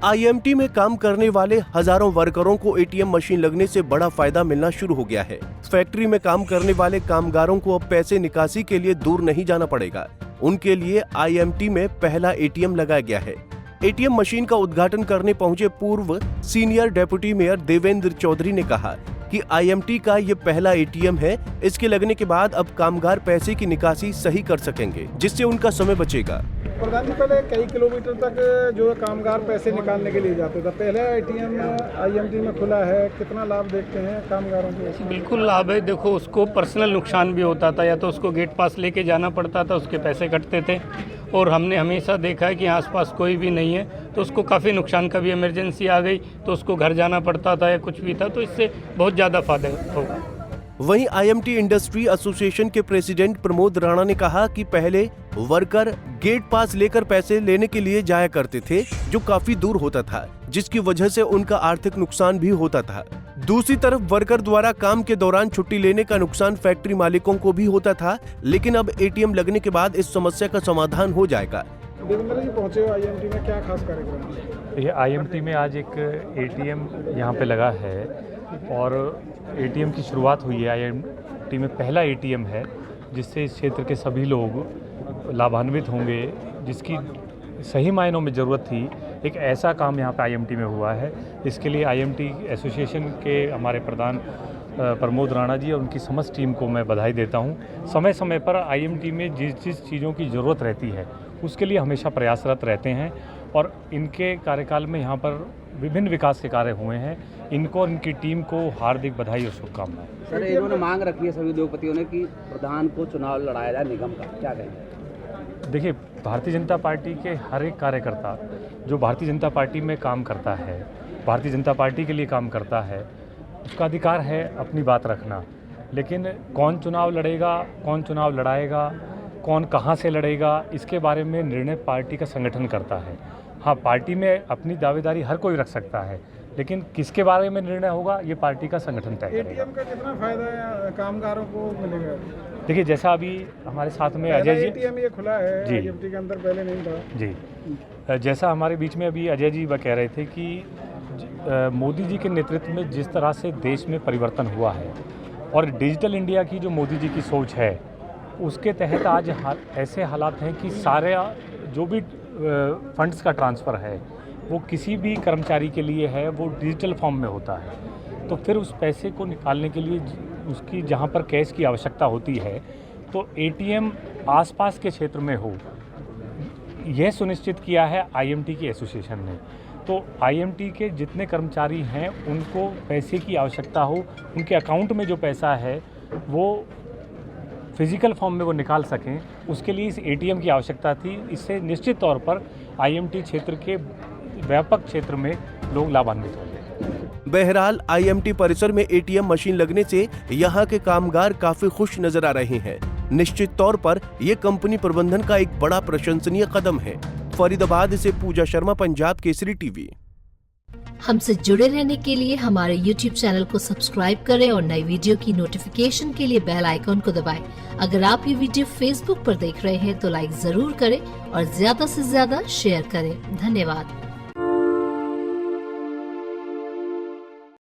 IMT में काम करने वाले हजारों वर्करों को एटीएम मशीन लगने से बड़ा फायदा मिलना शुरू हो गया है। फैक्ट्री में काम करने वाले कामगारों को अब पैसे निकासी के लिए दूर नहीं जाना पड़ेगा। उनके लिए आईएमटी में पहला एटीएम लगाया गया है। एटीएम मशीन का उद्घाटन करने पहुंचे पूर्व senior deputy mayor Devendra Chaudhary ने कहा कि आईएमटी का ये पहला एटीएम है। इसके लगने के बाद अब कामगार पैसे की निकासी सही कर सकेंगे, जिससे उनका समय बचेगा। प्रधान जी, पहले कई किलोमीटर तक जो है कामगार पैसे निकालने के लिए जाते थे, पहले एटीएम आईएमटी में खुला है, कितना लाभ देखते हैं कामगारों को? बिल्कुल लाभ है। देखो, उसको पर्सनल नुकसान भी होता था, या तो उसको गेट पास लेके जाना पड़ता था, उसके पैसे कटते थे, और हमने हमेशा देखा है कि आसपास कोई भी नहीं है तो उसको काफ़ी नुकसान, कभी इमरजेंसी आ गई तो उसको घर जाना पड़ता था या कुछ भी था, तो इससे बहुत ज़्यादा फायदा होगा। वहीं आईएमटी इंडस्ट्री एसोसिएशन के प्रेसिडेंट प्रमोद राणा ने कहा कि पहले वर्कर गेट पास लेकर पैसे लेने के लिए जाया करते थे, जो काफी दूर होता था, जिसकी वजह से उनका आर्थिक नुकसान भी होता था। दूसरी तरफ वर्कर द्वारा काम के दौरान छुट्टी लेने का नुकसान फैक्ट्री मालिकों को भी होता था, लेकिन अब एटीएम लगने के बाद इस समस्या का समाधान हो जाएगा। देवेंद्र जी, पहुंचे हो आईएमटी में, क्या खास कार्यक्रम? ये आईएमटी में आज एक एटीएम यहाँ पे लगा है और एटीएम की शुरुआत हुई है। आईएमटी में पहला एटीएम है जिससे इस क्षेत्र के सभी लोग लाभान्वित होंगे, जिसकी सही मायनों में ज़रूरत थी। एक ऐसा काम यहाँ पे आईएमटी में हुआ है। इसके लिए आईएमटी एसोसिएशन के हमारे प्रधान प्रमोद राणा जी और उनकी समस्त टीम को मैं बधाई देता हूँ। समय समय पर आईएमटी में जिस चीज़ों की ज़रूरत रहती है उसके लिए हमेशा प्रयासरत रहते हैं, और इनके कार्यकाल में यहाँ पर विभिन्न विकास के कार्य हुए हैं। इनको और इनकी टीम को हार्दिक बधाई और शुभकामनाएं। सर, इन्होंने मांग रखी है सभी उद्योगपतियों ने कि प्रधान को चुनाव लड़ाया जाए निगम का, क्या कहेंगे? देखिए, भारतीय जनता पार्टी के हर एक कार्यकर्ता जो भारतीय जनता पार्टी में काम करता है, भारतीय जनता पार्टी के लिए काम करता है, उसका अधिकार है अपनी बात रखना। लेकिन कौन चुनाव लड़ेगा, कौन चुनाव लड़ाएगा, कौन कहाँ से लड़ेगा, इसके बारे में निर्णय पार्टी का संगठन करता है। हाँ, पार्टी में अपनी दावेदारी हर कोई रख सकता है, लेकिन किसके बारे में निर्णय होगा ये पार्टी का संगठन तय करेगा। एटीएम का कितना फायदा कामगारों को मिलेगा? देखिए, जैसा अभी हमारे साथ में अजय जी, एटीएम ये खुला है जी, आईएमटी के अंदर पहले नहीं था जी, जैसा हमारे बीच में अभी अजय जी कह रहे थे कि मोदी जी के नेतृत्व में जिस तरह से देश में परिवर्तन हुआ है और डिजिटल इंडिया की जो मोदी जी की सोच है, उसके तहत आज ऐसे हालात हैं कि सारे जो भी फंड्स का ट्रांसफ़र है वो किसी भी कर्मचारी के लिए है, वो डिजिटल फॉर्म में होता है। तो फिर उस पैसे को निकालने के लिए उसकी जहाँ पर कैश की आवश्यकता होती है तो एटीएम आसपास के क्षेत्र में हो, यह सुनिश्चित किया है आईएमटी की एसोसिएशन ने। तो आईएमटी के जितने कर्मचारी हैं उनको पैसे की आवश्यकता हो, उनके अकाउंट में जो पैसा है वो फिजिकल फॉर्म में वो निकाल सकें, उसके लिए इस एटीएम की आवश्यकता थी। इससे निश्चित तौर पर आईएमटी क्षेत्र के व्यापक क्षेत्र में लोग लाभान्वित होंगे। बहरहाल आईएमटी परिसर में एटीएम मशीन लगने से यहाँ के कामगार काफी खुश नजर आ रहे हैं। निश्चित तौर पर यह कंपनी प्रबंधन का एक बड़ा प्रशंसनीय कदम है। फरीदाबाद से पूजा शर्मा, पंजाब केसरी टीवी। हमसे जुड़े रहने के लिए हमारे YouTube चैनल को सब्सक्राइब करें और नई वीडियो की नोटिफिकेशन के लिए बेल आइकॉन को दबाएं। अगर आप ये वीडियो Facebook पर देख रहे हैं तो लाइक जरूर करें और ज्यादा से ज्यादा शेयर करें। धन्यवाद।